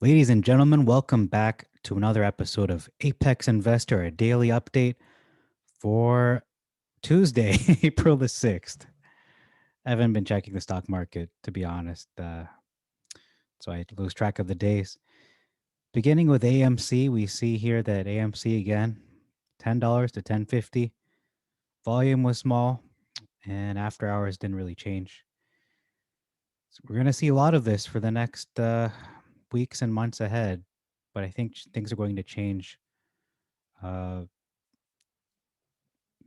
Ladies and gentlemen, welcome back to another episode of Apex Investor, a daily update for Tuesday, April the 6th. I haven't been checking the stock market, to be honest, so I lose track of the days. Beginning with AMC, we see here that AMC again, $10 to 10.50. Volume was small, and after hours didn't really change. So we're going to see a lot of this for the next weeks and months ahead, but I think things are going to change uh,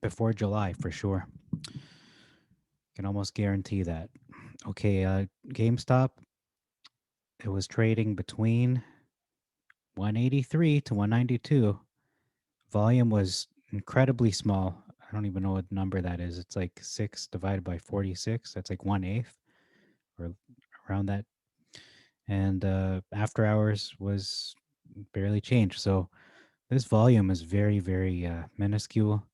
before July for sure. Can almost guarantee that. Okay, GameStop, it was trading between 183 to 192. Volume was incredibly small. I don't even know what number that is. It's like 6 divided by 46. That's like 1/8 or around that. And after hours was barely changed. So this volume is very, very minuscule.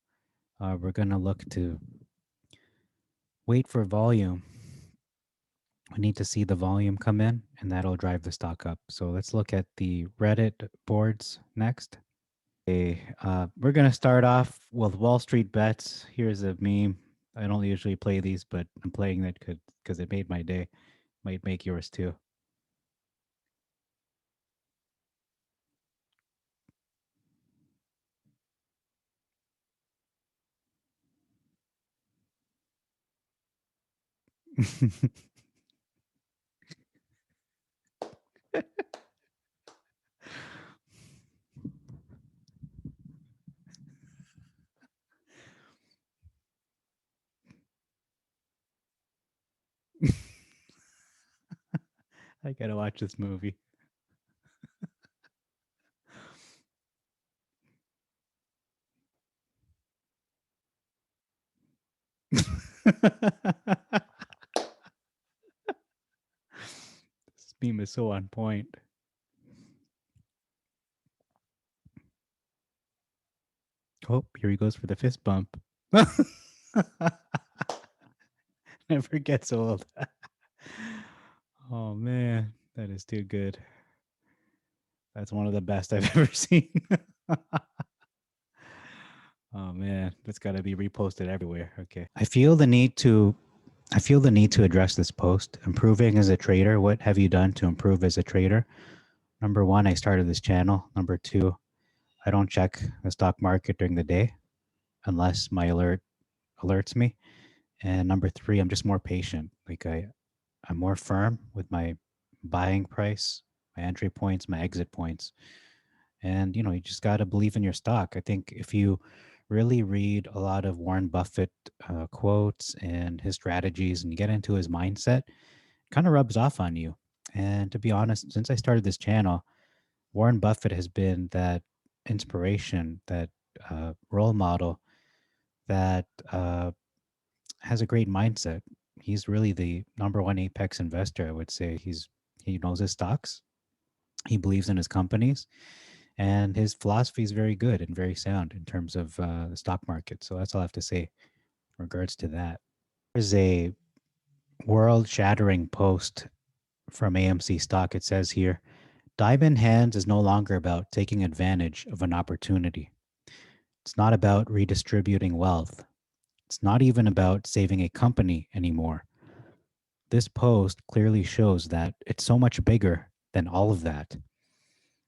We're going to look to wait for volume. We need to see the volume come in, and that'll drive the stock up. So let's look at the Reddit boards next. Okay, we're going to start off with Wall Street Bets. Here's a meme. I don't usually play these, but I'm playing it because it made my day. Might make yours too. I gotta watch this movie. This meme is so on point. Oh, here he goes for the fist bump. Never gets old. Oh man, that is too good. That's one of the best I've ever seen. Oh man, that's got to be reposted everywhere. Okay. I feel the need to address this post. Improving as a trader. What have you done to improve as a trader? Number 1, I started this channel. Number 2, I don't check the stock market during the day unless my alert alerts me. And number 3, I'm just more patient. I'm more firm with my buying price, my entry points, my exit points. And you just got to believe in your stock. I think if you really read a lot of Warren Buffett quotes and his strategies and get into his mindset, it kind of rubs off on you. And to be honest, since I started this channel, Warren Buffett has been that inspiration, that role model that has a great mindset. He's really the number one apex investor, I would say. He knows his stocks, he believes in his companies, and his philosophy is very good and very sound in terms of the stock market. So that's all I have to say in regards to that. There's a world-shattering post from AMC Stock. It says here, Diamond Hands is no longer about taking advantage of an opportunity. It's not about redistributing wealth. It's not even about saving a company anymore. This post clearly shows that it's so much bigger than all of that.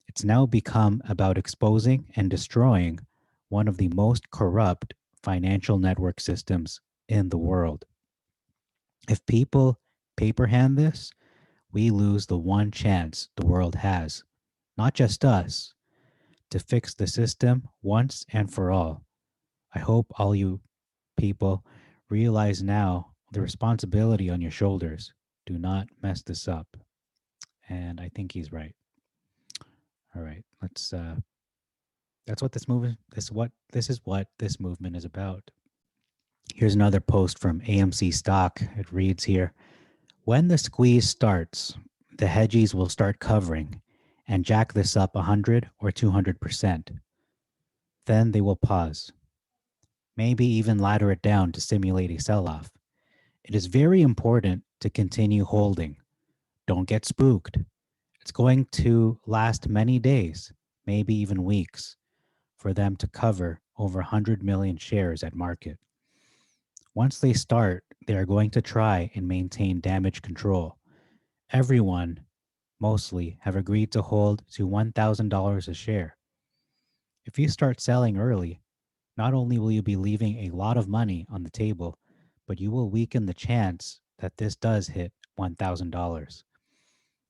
It's now become about exposing and destroying one of the most corrupt financial network systems in the world. If people paper hand this, we lose the one chance the world has, not just us, to fix the system once and for all. I hope all you people realize now the responsibility on your shoulders. Do not mess this up. And I think he's right. All right, let's that's what this is what this movement is about. Here's another post from AMC Stock. It reads here, when the squeeze starts, the hedgies will start covering and jack this up 100 or 200%. Then they will pause, maybe even ladder it down to simulate a sell-off. It is very important to continue holding. Don't get spooked. It's going to last many days, maybe even weeks, for them to cover over 100 million shares at market. Once they start, they are going to try and maintain damage control. Everyone, mostly, have agreed to hold to $1,000 a share. If you start selling early, not only will you be leaving a lot of money on the table, but you will weaken the chance that this does hit $1,000.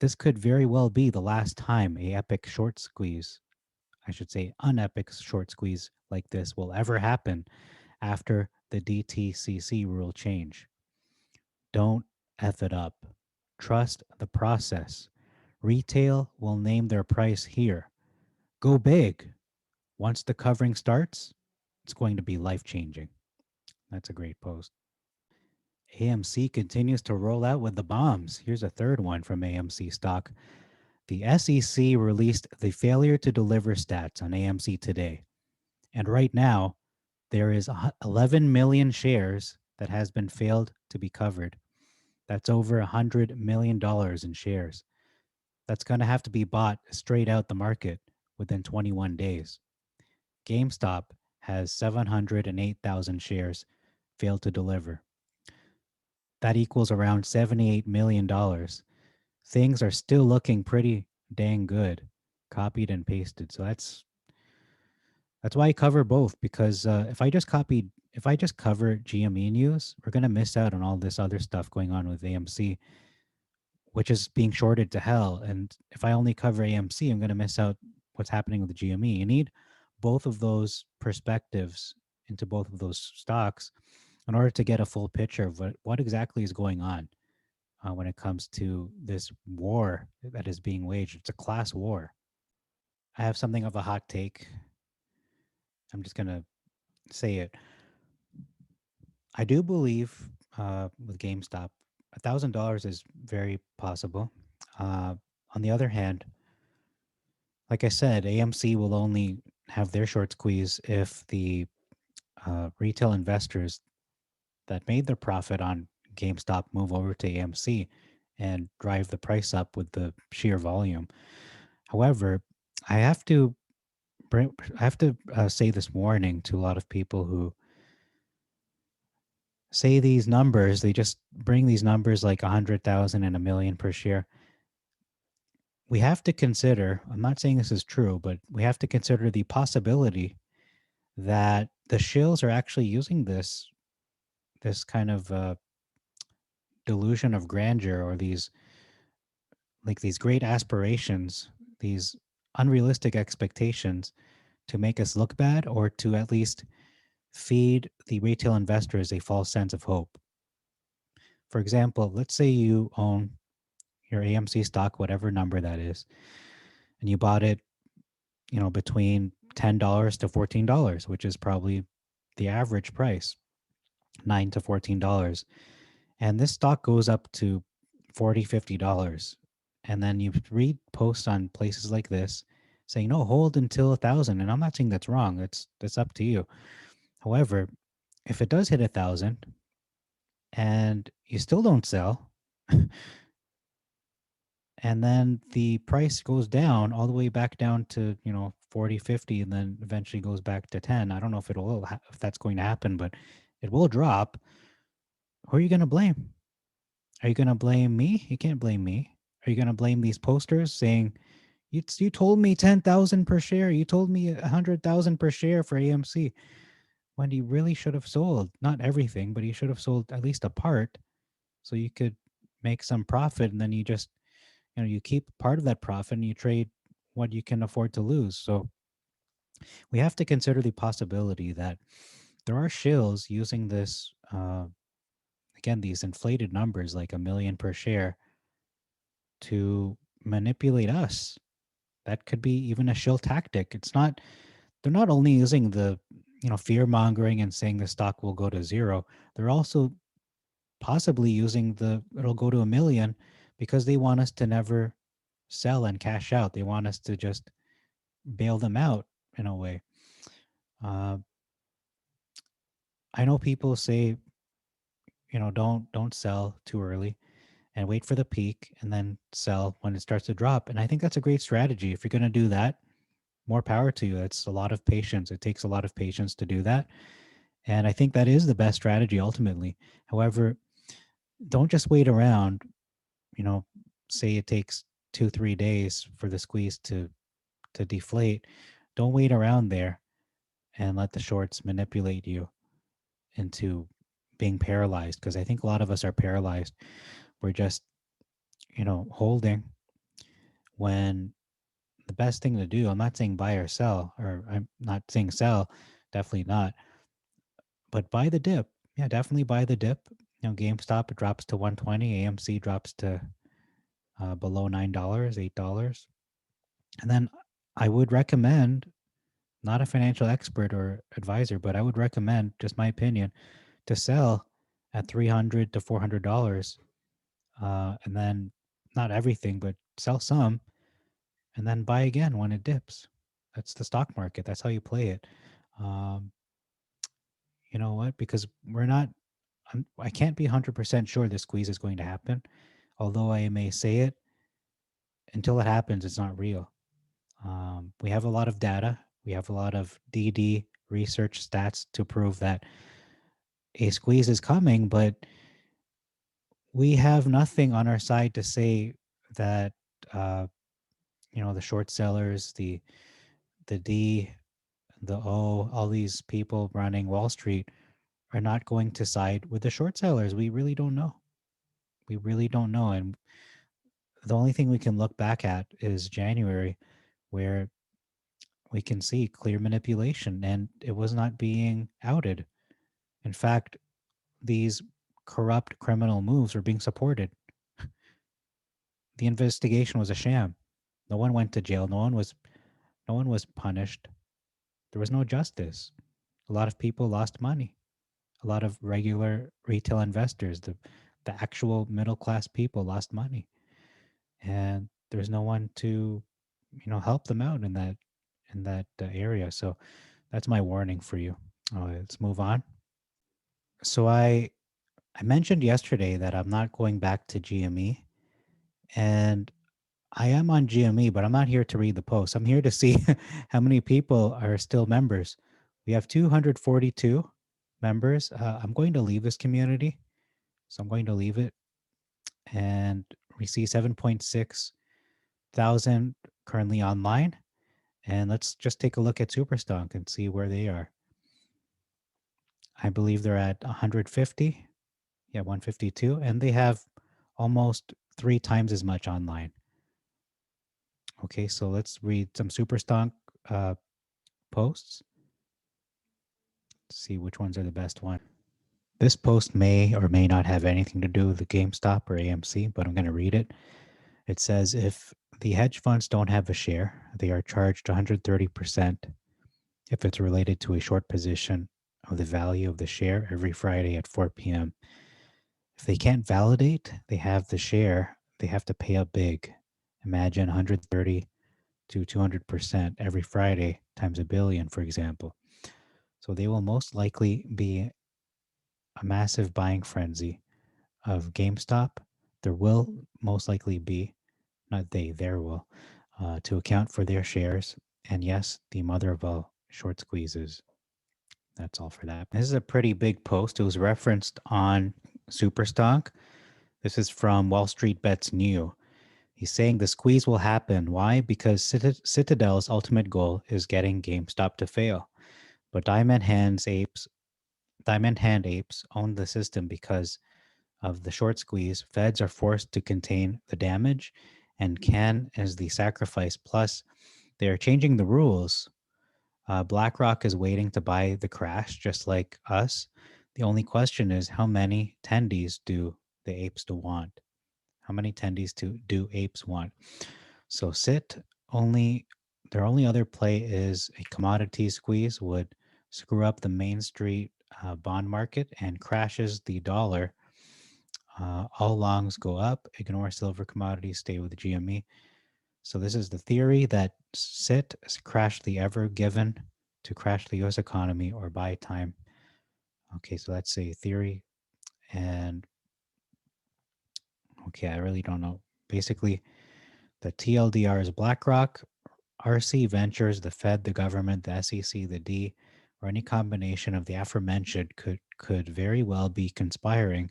This could very well be the last time a epic short squeeze, I should say unepic short squeeze like this will ever happen after the DTCC rule change. Don't F it up. Trust the process. Retail will name their price here. Go big. Once the covering starts, it's going to be life changing. That's a great post. AMC continues to roll out with the bombs. Here's a third one from AMC Stock. The SEC released the failure to deliver stats on AMC today. And right now, there is 11 million shares that has been failed to be covered. That's over $100 million in shares. That's going to have to be bought straight out the market within 21 days. GameStop has 708,000 shares failed to deliver. That equals around $78 million. Things are still looking pretty dang good, copied and pasted. So that's why I cover both, because if I just cover GME news, we're gonna miss out on all this other stuff going on with AMC, which is being shorted to hell. And if I only cover AMC, I'm gonna miss out what's happening with the GME. You need both of those perspectives into both of those stocks in order to get a full picture of what exactly is going on when it comes to this war that is being waged. It's a class war. I have something of a hot take. I'm just gonna say it. I do believe with GameStop, $1,000 is very possible. Uh, on the other hand, like I said, AMC will only have their short squeeze if the retail investors that made their profit on GameStop move over to AMC and drive the price up with the sheer volume. However, I have to say this warning to a lot of people who say these numbers. They just bring these numbers like 100,000 and a million per share. We have to consider, I'm not saying this is true, but we have to consider the possibility that the shills are actually using this kind of delusion of grandeur, or these great aspirations, these unrealistic expectations to make us look bad, or to at least feed the retail investors a false sense of hope. For example, let's say you own your AMC stock, whatever number that is, and you bought it, between $10 to $14, which is probably the average price, $9 to $14. And this stock goes up to $40, $50. And then you read posts on places like this saying, no, hold until 1,000. And I'm not saying that's wrong. That's up to you. However, if it does hit 1,000 and you still don't sell, and then the price goes down all the way back down to 40, 50, and then eventually goes back to 10. I don't know if that's going to happen, but it will drop. Who are you going to blame? Are you going to blame me? You can't blame me. Are you going to blame these posters saying, you told me 10,000 per share, you told me 100,000 per share for AMC, when you really should have sold not everything, but you should have sold at least a part so you could make some profit, and then you just you keep part of that profit and you trade what you can afford to lose. So we have to consider the possibility that there are shills using this, again, these inflated numbers like a million per share to manipulate us. That could be even a shill tactic. They're not only using the, fear mongering and saying the stock will go to zero, they're also possibly using it'll go to a million because they want us to never sell and cash out. They want us to just bail them out in a way. Uh, I know people say, don't sell too early, and wait for the peak and then sell when it starts to drop. And I think that's a great strategy. If you're going to do that, more power to you. It's a lot of patience. It takes a lot of patience to do that. And I think that is the best strategy ultimately. However, don't just wait around, you know, say it takes 2-3 days for the squeeze to deflate. Don't wait around there and let the shorts manipulate you into being paralyzed, because I think a lot of us are paralyzed. We're just, holding when the best thing to do, I'm not saying buy or sell, or I'm not saying sell, definitely not, but buy the dip. Yeah, definitely buy the dip. GameStop, it drops to 120, AMC drops to below $9, $8. And then I would recommend, not a financial expert or advisor, but I would recommend, just my opinion, to sell at $300 to $400, and then not everything, but sell some, and then buy again when it dips. That's the stock market. That's how you play it. Um, you know what? Because I can't be 100% sure the squeeze is going to happen. Although I may say it, until it happens, it's not real. We have a lot of data. We have a lot of DD research stats to prove that a squeeze is coming, but we have nothing on our side to say that, uh, the short sellers, the D, the O, all these people running Wall Street are not going to side with the short sellers. We really don't know. We really don't know. And the only thing we can look back at is January, where we can see clear manipulation and it was not being outed. In fact, these corrupt criminal moves were being supported. The investigation was a sham. No one went to jail. No one was punished. There was no justice. A lot of people lost money. A lot of regular retail investors, the actual middle class people, lost money, and there's no one to, help them out in that area. So that's my warning for you. Let's move on. So I mentioned yesterday that I'm not going back to GME, and I am on GME, but I'm not here to read the post. I'm here to see how many people are still members. We have 242 members. I'm going to leave this community. So I'm going to leave it, and we see 7.6 thousand currently online. And let's just take a look at Superstonk and see where they are. I believe they're at 150. Yeah, 152. And they have almost 3 times as much online. Okay, so let's read some Superstonk posts. See which ones are the best one. This post may or may not have anything to do with the GameStop or AMC, but I'm going to read it. It says, if the hedge funds don't have a share, they are charged 130% if it's related to a short position of the value of the share every Friday at 4 p.m. If they can't validate they have the share, they have to pay up big. Imagine 130 to 200% every Friday times a billion, for example. So they will most likely be a massive buying frenzy of GameStop. There will most likely be, not they, there will, to account for their shares. And yes, the mother of all short squeezes. That's all for that. This is a pretty big post. It was referenced on Superstonk. This is from WallStreetBets New. He's saying the squeeze will happen. Why? Because Citadel's ultimate goal is getting GameStop to fail. But Diamond Hand Apes own the system because of the short squeeze. Feds are forced to contain the damage, and can as the sacrifice. Plus, they are changing the rules. BlackRock is waiting to buy the crash, just like us. The only question is, how many tendies do the apes want? How many tendies do apes want? So their only other play is a commodity squeeze would screw up the Main Street bond market and crashes the dollar. All longs go up, ignore silver commodities, stay with GME. So this is the theory that SIT crashed the Ever Given to crash the U.S. economy or buy time. Okay, so that's a theory. And Okay, I really don't know. Basically, the TLDR is BlackRock, RC Ventures, the Fed, the government, the SEC, the D, or any combination of the aforementioned could very well be conspiring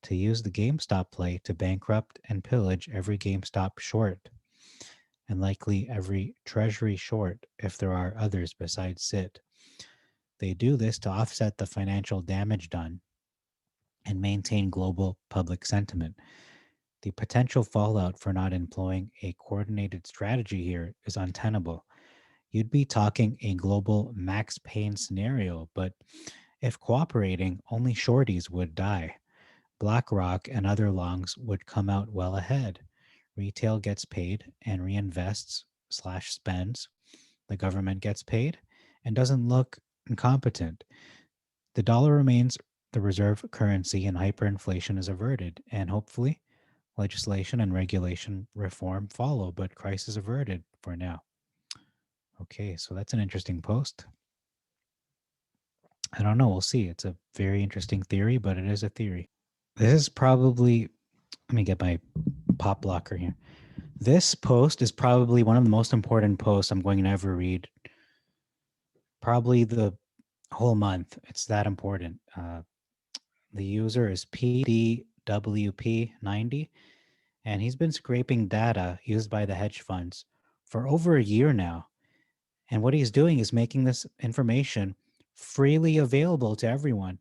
to use the GameStop play to bankrupt and pillage every GameStop short, and likely every treasury short if there are others besides SIT. They do this to offset the financial damage done and maintain global public sentiment. The potential fallout for not employing a coordinated strategy here is untenable. You'd be talking a global Max Payne scenario, but if cooperating, only shorties would die. BlackRock and other longs would come out well ahead. Retail gets paid and reinvests slash spends. The government gets paid and doesn't look incompetent. The dollar remains the reserve currency and hyperinflation is averted, and hopefully legislation and regulation reform follow, but crisis averted for now. Okay, so that's an interesting post. I don't know. We'll see. It's a very interesting theory, but it is a theory. This is probably, let me get my pop blocker here. This post is probably one of the most important posts I'm going to ever read. Probably the whole month. It's that important. The user is PDWP90, and he's been scraping data used by the hedge funds for over a year now. And what he's doing is making this information freely available to everyone.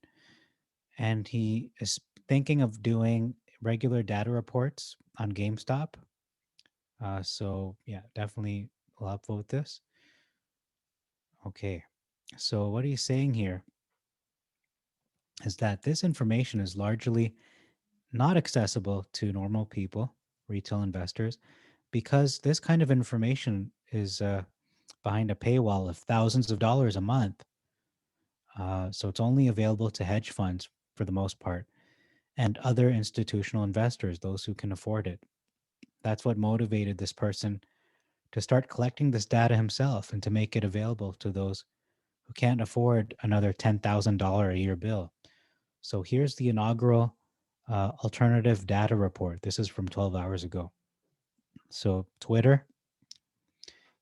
And he is thinking of doing regular data reports on GameStop. So yeah, definitely will upvote this. Okay. So what he's saying here is that this information is largely not accessible to normal people, retail investors, because this kind of information is behind a paywall of thousands of dollars a month. So it's only available to hedge funds for the most part and other institutional investors, those who can afford it. That's what motivated this person to start collecting this data himself and to make it available to those who can't afford another $10,000 a year bill. So here's the inaugural alternative data report. This is from 12 hours ago. So Twitter,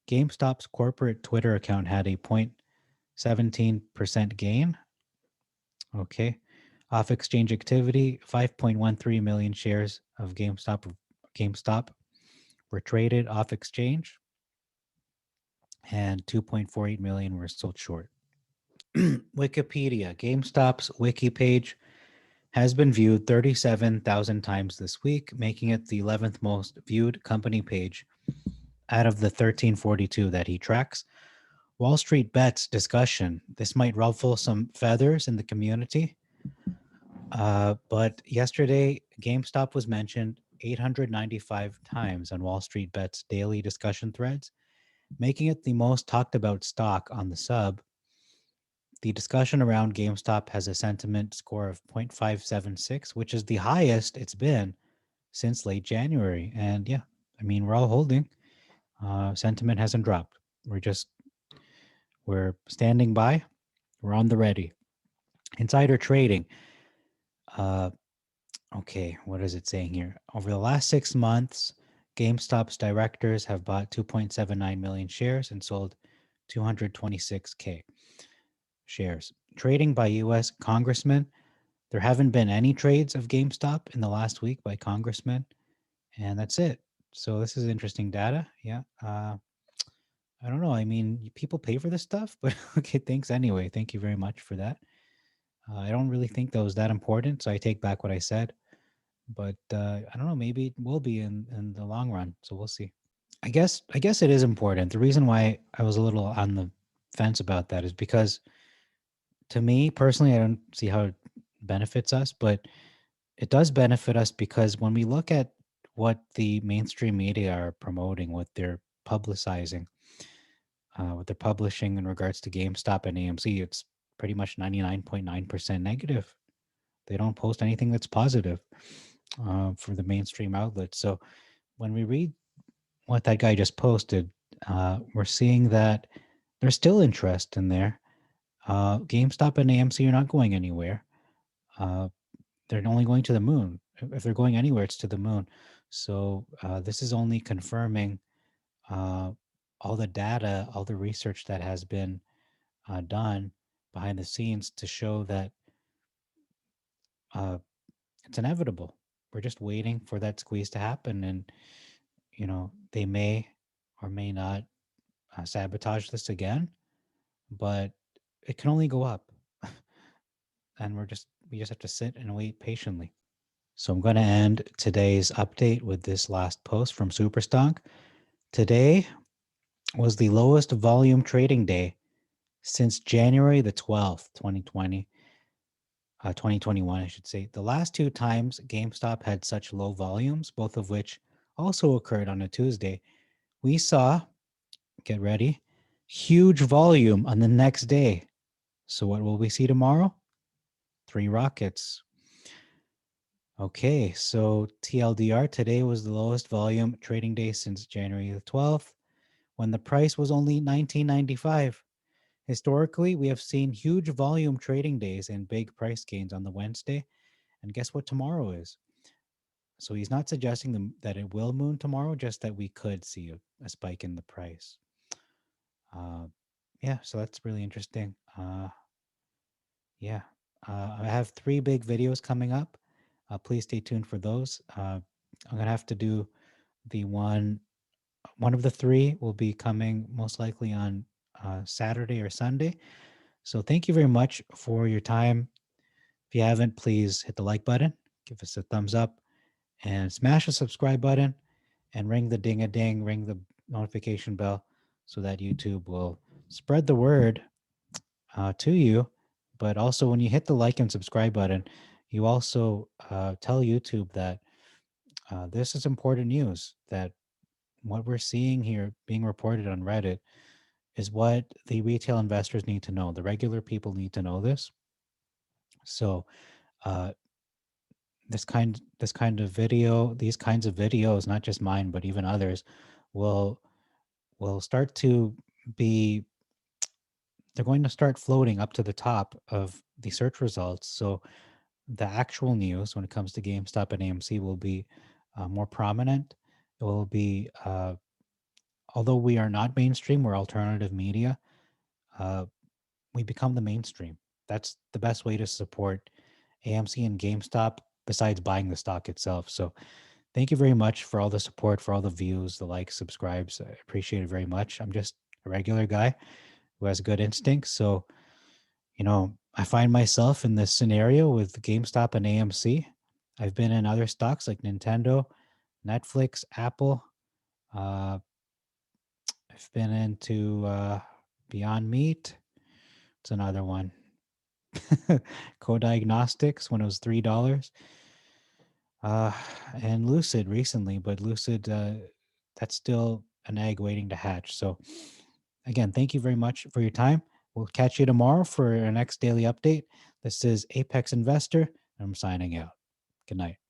GameStop's corporate Twitter account had a 0.17% gain. Okay. Off exchange activity, 5.13 million shares of GameStop were traded off exchange and 2.48 million were sold short. Wikipedia, GameStop's wiki page has been viewed 37,000 times this week, making it the 11th most viewed company page out of the 1342 that he tracks. WallStreetBets discussion. This might ruffle some feathers in the community. But yesterday, GameStop was mentioned 895 times on WallStreetBets daily discussion threads, making it the most talked about stock on the sub. The discussion around GameStop has a sentiment score of 0.576, which is the highest it's been since late January. And yeah, I mean, we're all holding. Sentiment hasn't dropped. We're standing by. We're on the ready. Insider trading. Okay, what is it saying here? Over the last 6 months, GameStop's directors have bought 2.79 million shares and sold 226K shares. Trading by U.S. congressmen. There haven't been any trades of GameStop in the last week by congressmen, and that's it. So this is interesting data. Yeah. I don't know. I mean, people pay for this stuff, but okay, thanks anyway. Thank you very much for that. I don't really think that was that important, so I take back what I said. But I don't know. Maybe it will be in the long run. So we'll see. I guess it is important. The reason why I was a little on the fence about that is because, to me personally, I don't see how it benefits us, but it does benefit us because when we look at what the mainstream media are promoting, what they're publicizing, what they're publishing in regards to GameStop and AMC, it's pretty much 99.9% negative. They don't post anything that's positive for the mainstream outlets. So when we read what that guy just posted, we're seeing that there's still interest in there. GameStop and AMC are not going anywhere. They're only going to the moon. if they're going anywhere, it's to the moon. So this is only confirming uh, all the data, all the research that has been done behind the scenes to show that uh, it's inevitable. We're just waiting for that squeeze to happen, and they may or may not sabotage this again, but it can only go up, and we just have to sit and wait patiently. So I'm going to end today's update with this last post from Superstonk. Today was the lowest volume trading day since January the 12th, 2021, I should say. The last two times GameStop had such low volumes, both of which also occurred on a Tuesday, we saw, get ready, huge volume on the next day. So what will we see tomorrow? 3 rockets. Okay, so TLDR, today was the lowest volume trading day since January the 12th, when the price was only $19.95. Historically, we have seen huge volume trading days and big price gains on the Wednesday. And guess what tomorrow is? So he's not suggesting that it will moon tomorrow, just that we could see a spike in the price. Yeah, so that's really interesting. Yeah, I have 3 big videos coming up. Please stay tuned for those. I'm gonna have to do the one of the 3 will be coming most likely on Saturday or Sunday. So thank you very much for your time. If you haven't, please hit the like button, give us a thumbs up, and smash the subscribe button, and ring the ding-a-ding, ring the notification bell, so that YouTube will spread the word to you. But also, when you hit the like and subscribe button, you also tell YouTube that this is important news, that what we're seeing here being reported on Reddit is what the retail investors need to know. The regular people need to know this. So uh, this kind of video, these kinds of videos, not just mine but even others, will start to be, they're going to start floating up to the top of the search results. So the actual news when it comes to GameStop and AMC will be more prominent. It will be, although we are not mainstream, we're alternative media, uh, we become the mainstream. That's the best way to support AMC and GameStop besides buying the stock itself. So thank you very much for all the support, for all the views, the likes, subscribes. I appreciate it very much. I'm just a regular guy who has good instincts. So, I find myself in this scenario with GameStop and AMC. I've been in other stocks like Nintendo, Netflix, Apple. Uh, I've been into Beyond Meat. It's another one. Co-Diagnostics when it was $3. Uh, and Lucid recently, but Lucid, that's still an egg waiting to hatch. So again, thank you very much for your time. We'll catch you tomorrow for our next daily update. This is Apex Investor, and I'm signing out. Good night.